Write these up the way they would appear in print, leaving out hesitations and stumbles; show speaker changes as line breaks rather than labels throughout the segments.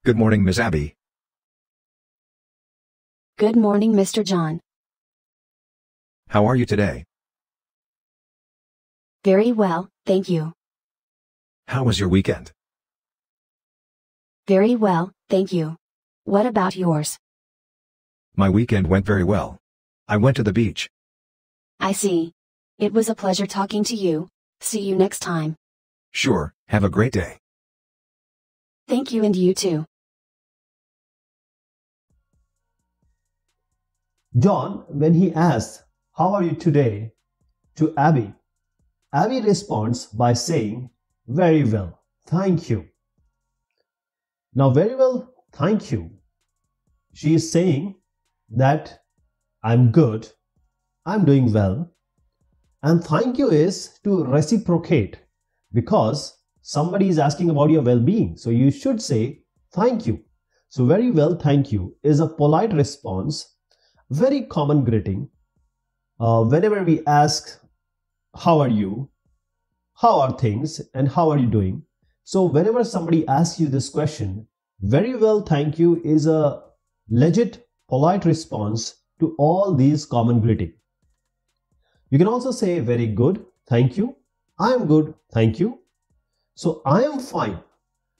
Good morning, Miss Abby.
Good morning, Mr. John.
How are you today?
Very well, thank you.
How was your weekend?
Very well, thank you. What about yours?
My weekend went very well. I went to the beach.
I see. It was a pleasure talking to you. See you next time.
Sure, have a great day.
Thank you, and you too.
John, when he asks, "How are you today?" to Abby, Abby responds by saying, "Very well, thank you." Now, very well, thank you. She is saying that I'm good, I'm doing well, and thank you is to reciprocate because somebody is asking about your well-being. So you should say thank you. So very well, thank you is a polite response, very common greeting. Whenever we ask, how are you? How are things? And how are you doing? So whenever somebody asks you this question, very well, thank you is a legit, polite response to all these common greetings. You can also say very good, thank you. I am good, thank you. So I am fine.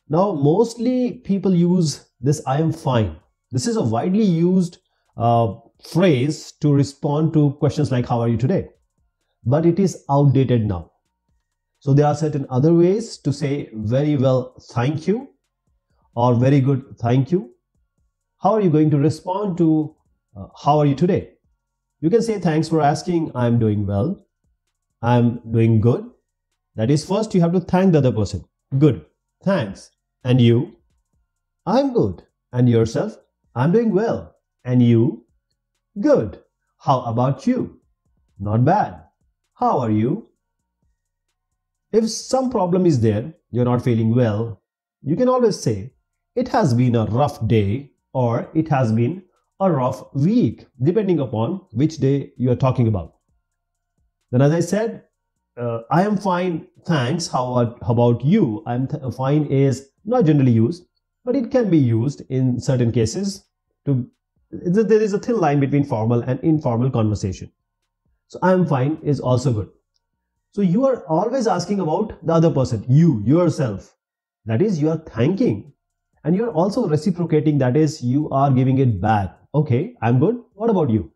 Now, mostly people use this I am fine. This is a widely used phrase to respond to questions like how are you today? But it is outdated now. So there are certain other ways to say very well, thank you, or very good, thank you. How are you going to respond to how are you today? You can say thanks for asking, I'm doing well, I'm doing good. That is, first you have to thank the other person. Good, thanks. And you? I'm good. And yourself? I'm doing well. And you? Good. How about you? Not bad. How are you? If some problem is there, you're not feeling well, you can always say, it has been a rough day, or it has been a rough week, depending upon which day you are talking about. Then, as I said, I am fine, thanks. How about you? Fine is not generally used, but it can be used in certain cases. There is a thin line between formal and informal conversation. So I am fine is also good. So you are always asking about the other person, yourself. That is, you are thanking, and you are also reciprocating. That is, you are giving it back. Okay, I'm good. What about you?